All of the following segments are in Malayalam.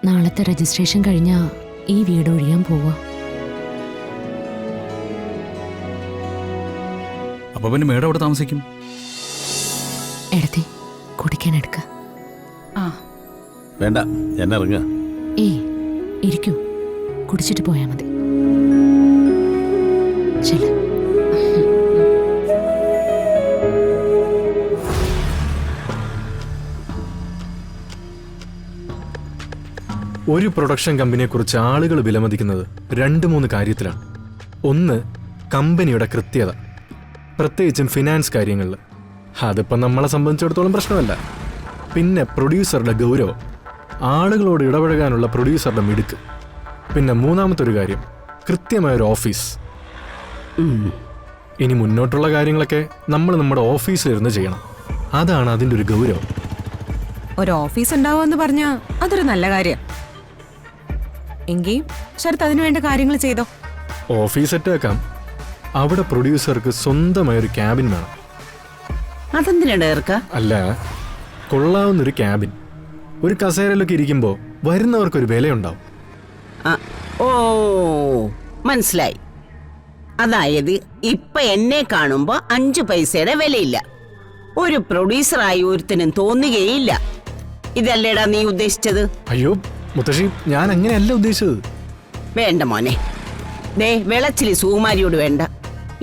നാളത്തെ രജിസ്ട്രേഷൻ കഴിഞ്ഞാ ഈ വീട് ഒഴിയാൻ പോവാ. അപ്പൊ പിന്നെ മേഡം അവിടെ താമസിക്കും? എടുത്തി കുടിക്കാൻ എടുക്ക. വേണ്ട, ഞാൻ ഇറങ്ങാ. ഏയ് ഇരിക്കൂ, കുടിച്ചിട്ട് പോയാ മതി. ചെല്ല്. ഒരു പ്രൊഡക്ഷൻ കമ്പനിയെക്കുറിച്ച് ആളുകൾ വിലമതിക്കുന്നത് 2-3 കാര്യത്തിലാണ്. ഒന്ന്, കമ്പനിയുടെ കൃത്യത, പ്രത്യേകിച്ചും ഫിനാൻസ് കാര്യങ്ങളിൽ. അതിപ്പം നമ്മളെ സംബന്ധിച്ചിടത്തോളം പ്രശ്നമല്ല. പിന്നെ പ്രൊഡ്യൂസറുടെ ഗൗരവം, ആളുകളോട് ഇടപഴകാനുള്ള പ്രൊഡ്യൂസറുടെ മിടുക്ക്. പിന്നെ മൂന്നാമത്തെ ഒരു കാര്യം, കൃത്യമായൊരു ഓഫീസ്. ഇനി മുന്നോട്ടുള്ള കാര്യങ്ങളൊക്കെ നമ്മൾ നമ്മുടെ ഓഫീസിലിരുന്ന് ചെയ്യണം. അതാണ് അതിൻ്റെ ഒരു ഗൗരവം. ഒരു ഓഫീസ് ഉണ്ടാവുമെന്ന് പറഞ്ഞാൽ അതൊരു നല്ല കാര്യം. എങ്കിൽ ശരത്ത് അതിനു വേണ്ട കാര്യങ്ങൾ ചെയ്തോ. ഓഫീസ് സെറ്റ് ആക്കാം. അവിടെ പ്രൊഡ്യൂസർക്ക് സ്വന്തമായൊരു ക്യാബിൻ വേണം. അതെന്തിനാണ് ഏർക്ക? അല്ല, കൊള്ളാവുന്നൊരു ക്യാബിൻ. ഒരു കസേരയിലൊക്കെ ഇരിക്കുമ്പോൾ വരുന്നവർക്കൊരു വിലയുണ്ടാവും. ഓ, മനസ്സിലായി. അതായത് ഇപ്പൊ എന്നെ കാണുമ്പോ 5 പൈസയുടെ വിലയില്ല. ഒരു പ്രൊഡ്യൂസറായി ഒരുത്തനും തോന്നുകയില്ല. ഇതല്ലേടാ നീ ഉദ്ദേശിച്ചത്? അയ്യോ മുത്തശ്ശി, ഞാൻ അങ്ങനെയല്ല ഉദ്ദേശിച്ചത്. വേണ്ട മോനെ, ദേ വെളച്ചിലി സുകുമാരിയോട് വേണ്ട.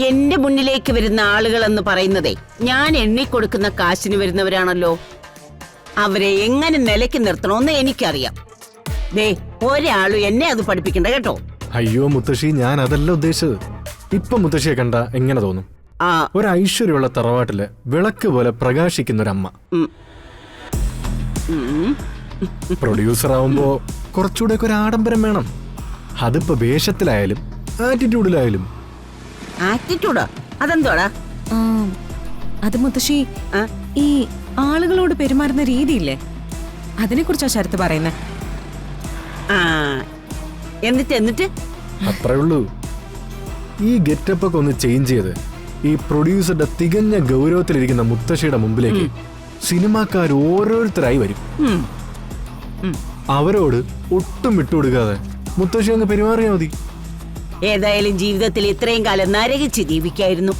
എന്റെ മുന്നിലേക്ക് വരുന്ന ആളുകളെന്ന് പറയുന്നതേ ഞാൻ എണ്ണിക്കൊടുക്കുന്ന കാശിന് വരുന്നവരാണല്ലോ. അവരെ എങ്ങനെ നിലയ്ക്ക് നിർത്തണമെന്ന് എനിക്കറിയാം. ദേ ഒരാളും എന്നെ അത് പഠിപ്പിക്കണ്ട കേട്ടോ. അയ്യോ മുത്തശ്ശി, ഞാൻ അതല്ല ഉദ്ദേശിച്ചത്. ഇപ്പൊ മുത്തശ്ശിയെ കണ്ട എങ്ങനെ തോന്നും? ഒരു ഐശ്വര്യമുള്ള തറവാട്ടില് വിളക്ക് പോലെ പ്രകാശിക്കുന്ന ഒരമ്മ. പ്രൊഡ്യൂസർ ആവുമ്പോ കുറച്ചുകൂടെ ഒരു ആഡംബരം വേണം. അതിപ്പോ വേഷത്തിലായാലും ആറ്റിറ്റ്യൂഡിലായാലും. ആറ്റിറ്റ്യൂഡോ? അതെന്തോടാ? അത് മുത്തശ്ശി, ഈ ആളുകളോട് പെരുമാറുന്ന രീതിയില്ലേ, അതിനെ കുറിച്ചാ ശരത്ത് പറയുന്നത്. എന്നിട്ട് അത്രേ ഉള്ളൂ. ഈ ഗെറ്റപ്പ് ഒക്കെ ഒന്ന് ചേഞ്ച് ചെയ്ത് ഈ പ്രൊഡ്യൂസറുടെ തികഞ്ഞ ഗൗരവത്തിലിരിക്കുന്ന മുത്തശ്ശിയുടെ മുമ്പിലേക്ക് സിനിമാക്കാർ ഓരോരുത്തരായി വരും. അവരോട് ഒട്ടും വിട്ടുകൊടുക്കാതെ മുത്തശ്ശി അങ്ങ് പെരുമാറിയാ മതി. ഏതായാലും ജീവിതത്തിൽ ഇത്രയും കാലം നരകിച്ച് ജീവിക്കായിരുന്നു.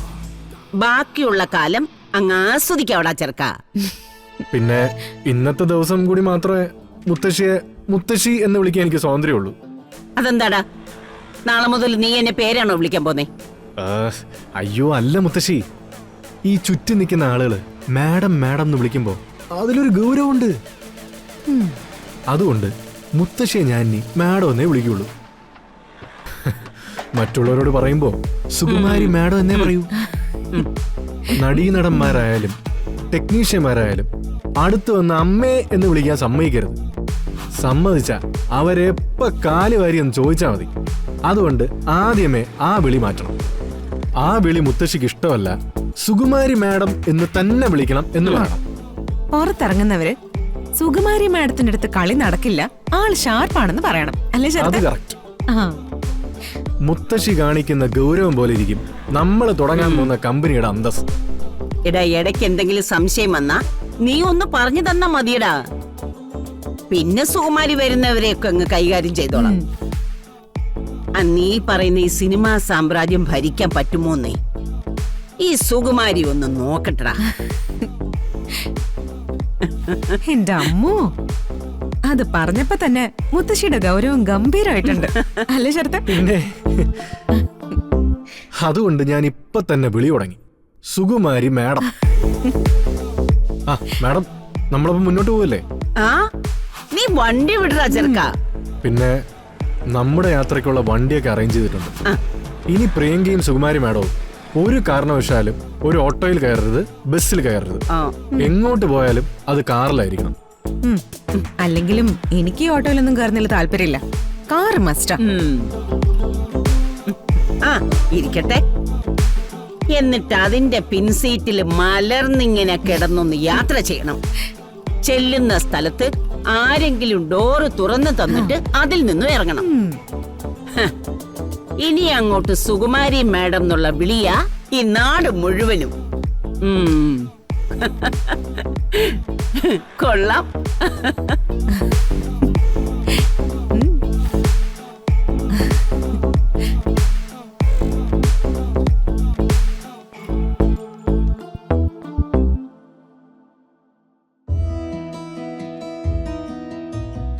ബാക്കിയുള്ള കാലം അങ്ങ് ആസ്വദിക്കാവടാ ചെറുക്ക. പിന്നെ ഇന്നത്തെ ദിവസം കൂടി മാത്രമേ മുത്തശ്ശിയെ മുത്തശ്ശി എന്ന് വിളിക്കാൻ എനിക്ക് സ്വാതന്ത്ര്യമുള്ളൂ. അതെന്താടാ? നാളെ മുതൽ നീ എന്നെ പേരാണോ വിളിക്കാൻ പോന്നേ? അയ്യോ അല്ല മുത്തശ്ശി, ഈ ചുറ്റി നിൽക്കുന്ന ആളുകള് മാഡം മാഡം എന്ന് വിളിക്കുമ്പോ അതിലൊരു ഗൗരവമുണ്ട്. അതുകൊണ്ട് മുത്തശ്ശിയെ ഞാൻ ഇനി മാഡം എന്നേ വിളിക്കുള്ളൂ. മറ്റുള്ളവരോട് പറയുമ്പോ സുകുമാരി മാഡം എന്നേ പറയൂ. നടീനടന്മാരായാലും ടെക്നീഷ്യന്മാരായാലും അടുത്ത് വന്ന് അമ്മേ എന്ന് വിളിക്കാൻ സമ്മതിക്കരുത്. സമ്മതിച്ച അവരെപ്പ കാല് വാരി എന്ന് ചോദിച്ചാൽ മതി. അതുകൊണ്ട് ആദ്യമേ ആ വിളി മാറ്റണം. ആ വിളി മുത്തശ്ശിക്ക് ഇഷ്ടമല്ല. സുകുമാരി മാഡം എന്ന് തന്നെ വിളിക്കണം എന്ന് പറയണം. പുറത്തിറങ്ങുന്നവര് സുകുമാരി മാഡത്തിന്റെ അടുത്ത് കളി നടക്കില്ല, ആള് ഷാർപ്പാണെന്ന് പറയണം. അല്ലേ അത് കറക്റ്റ്. മുത്തശ്ശി കാണിക്കുന്ന ഗൗരവം പോലെ ഇരിക്കും നമ്മൾ തുടങ്ങാൻ പോകുന്ന കമ്പനിയുടെ അന്തസ്. എടാ, ഇടയ്ക്ക് എന്തെങ്കിലും സംശയം വന്നാ നീ ഒന്ന് പറഞ്ഞു തന്നാ മതിയടാ. പിന്നെ സുകുമാരി വരുന്നവരെയൊക്കെ അങ്ങ് കൈകാര്യം ചെയ്തോളാം. നീ പറയുന്ന ഈ സിനിമാ സാമ്രാജ്യം ഭരിക്കാൻ പറ്റുമോന്നേ ഈ സുകുമാരി ഒന്ന് നോക്കട്ടടാ. എന്റെ അമ്മോ, അത് പറഞ്ഞപ്പോ തന്നെ മുത്തശ്ശിയുടെ ഗൗരവം ഗംഭീരമായിട്ടുണ്ട്. അല്ലേ ശരത്ത്? പിന്നെ അതുകൊണ്ട് ഞാൻ ഇപ്പൊ തന്നെ വിളി തുടങ്ങി, സുകുമാരി മാഡം. മാഡം, നമ്മളപ്പം മുന്നോട്ട് പോവല്ലേ? നീ വണ്ടി വിടറാ ചെറുക്ക. പിന്നെ നമ്മുടെ യാത്രയ്ക്കുള്ള വണ്ടിയൊക്കെ അറേഞ്ച് ചെയ്തിട്ടുണ്ട്. ഇനി പ്രിയങ്കയും സുകുമാരി മാഡവും ഒരു കാരണവശാലും ഒരു ഓട്ടോയിൽ കയറരുത്, ബസ്സിൽ കയറരുത്. എങ്ങോട്ട് പോയാലും അത് കാറിലായിരിക്കണം. അല്ലെങ്കിലും എനിക്ക് ഈ ഓട്ടോയിലൊന്നും കയറുന്നില്ല താല്പര്യമില്ല. കാറ് മസ്റ്റാ. ഇരിക്കട്ടെ. എന്നിട്ട് അതിന്റെ പിൻസീറ്റിൽ മലർന്നിങ്ങനെ കിടന്നൊന്ന് യാത്ര ചെയ്യണം. ചെല്ലുന്ന സ്ഥലത്ത് ആരെങ്കിലും ഡോറ് തുറന്നു തന്നിട്ട് അതിൽ നിന്നും ഇറങ്ങണം. ഇനി അങ്ങോട്ട് സുകുമാരി മാഡം എന്നുള്ള വിളിയാ ഈ നാട് മുഴുവനും. കൊള്ളാം.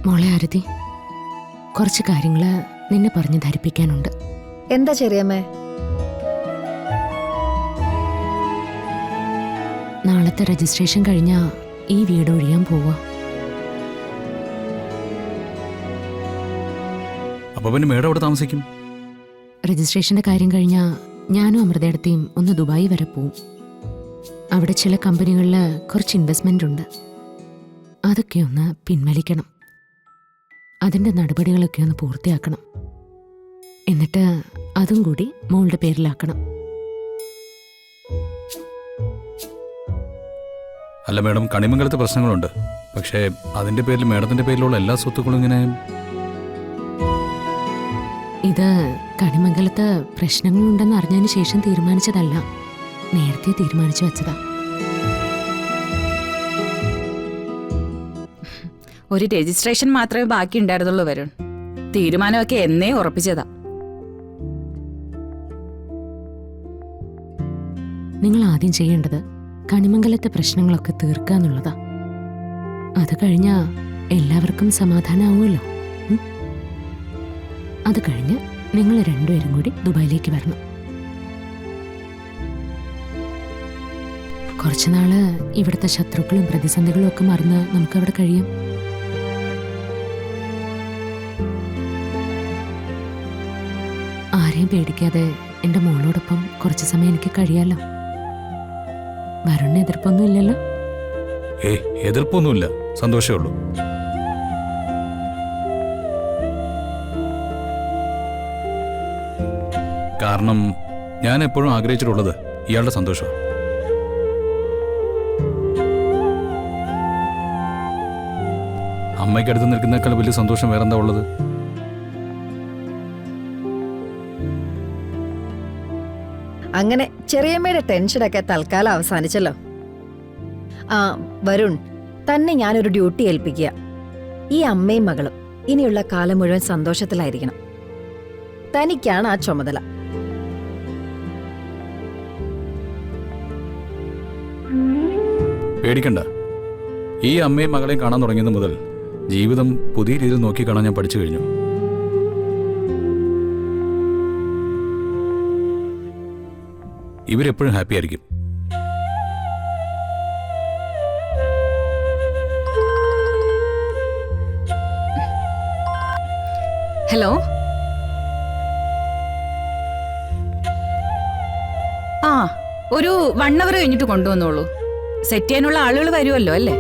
മോളെ ആരതി, കുറച്ച് കാര്യങ്ങള് നിന്നെ പറഞ്ഞ് ധരിപ്പിക്കാനുണ്ട്. എന്താ ചെറിയമ്മേ? നാളത്തെ രജിസ്ട്രേഷൻ കഴിഞ്ഞാ ഈ വീട് ഒഴിയാൻ പോവാ. അപ്പൊ പിന്നെ മേഡം അവിടെ താമസിക്കും? രജിസ്ട്രേഷന്റെ കാര്യം കഴിഞ്ഞാ ഞാനും അമൃതയുടെയും ഒന്ന് ദുബായി വരെ പോവും. അവിടെ ചില കമ്പനികളിൽ കുറച്ച് ഇൻവെസ്റ്റ്മെന്റ് ഉണ്ട്. അതൊക്കെ ഒന്ന് പിൻവലിക്കണം. അതിന്റെ നടപടികളൊക്കെ ഒന്ന് പൂർത്തിയാക്കണം. എന്നിട്ട് അതും കൂടി മോളുടെ പേരിലാക്കണം. അല്ല മേഡം, കണിമംഗലത്ത് പ്രശ്നങ്ങളുണ്ട്. പക്ഷേ അതിന്റെ പേരിൽ മേഡത്തിന്റെ പേരിലുള്ള എല്ലാ സ്വത്തുക്കളും ഇങ്ങനെ... ഇത് കണിമംഗലത്ത് പ്രശ്നങ്ങളുണ്ടെന്ന് അറിഞ്ഞതിന് ശേഷം തീരുമാനിച്ചതല്ല, നേരത്തെ തീരുമാനിച്ചു വെച്ചതാ. ഒരു രജിസ്ട്രേഷൻ മാത്രമേ ബാക്കി ഉണ്ടായിരുന്നുള്ളൂ വരുൺ. തീരുമാനമൊക്കെ എന്നേ ഉറപ്പിച്ചതാ. നിങ്ങൾ ആദ്യം ചെയ്യേണ്ടത് കണിമംഗലത്തെ പ്രശ്നങ്ങളൊക്കെ തീർക്കുക എന്നുള്ളതാ. അത് കഴിഞ്ഞാ എല്ലാവർക്കും സമാധാനമാവുമല്ലോ. അത് കഴിഞ്ഞ് നിങ്ങൾ രണ്ടുപേരും കൂടി ദുബായിലേക്ക് വരണം. കുറച്ചുനാള് ഇവിടുത്തെ ശത്രുക്കളും പ്രതിസന്ധികളും ഒക്കെ മറന്ന് നമുക്കവിടെ കഴിയാം. ആരെയും പേടിക്കാതെ എൻ്റെ മോളോടൊപ്പം കുറച്ച് സമയം എനിക്ക് കഴിയാലോ. വരുണിന് എതിർപ്പൊന്നും ഇല്ലല്ലോ? എതിർപ്പൊന്നുമില്ല, സന്തോഷമേ ഉള്ളൂ. കാരണം ഞാൻ എപ്പോഴും ആഗ്രഹിച്ചിട്ടുള്ളത് ഇയാളുടെ സന്തോഷമാണ്. അമ്മയ്ക്കടുത്ത് നിൽക്കുന്നേക്കാൾ വലിയ സന്തോഷം വേറെന്താ ഉള്ളത്? അങ്ങനെ ചെറിയമ്മയുടെ ടെൻഷനൊക്കെ തൽക്കാലം അവസാനിച്ചല്ലോ. ആ വരുൺ, തന്നെ ഞാനൊരു ഡ്യൂട്ടി ഏൽപ്പിക്കുക. ഈ അമ്മയും മകളും ഇനിയുള്ള കാലം മുഴുവൻ സന്തോഷത്തിലായിരിക്കണം. തനിക്കാണ് ആ ചുമതല. പേടിക്കണ്ട. ഈ അമ്മയും മകളെയും കാണാൻ തുടങ്ങിയത് മുതൽ ജീവിതം പുതിയ രീതിയിൽ നോക്കി കാണാൻ ഞാൻ പഠിച്ചു കഴിഞ്ഞു. ഇവരെപ്പോഴും ഹാപ്പി ആയിരിക്കും. ഹലോ. ആ, ഒരു 1 hour കഴിഞ്ഞിട്ട് കൊണ്ടുവന്നോളൂ. സെറ്റ് ചെയ്യാനുള്ള ആളുകൾ വരുമല്ലോ അല്ലേ?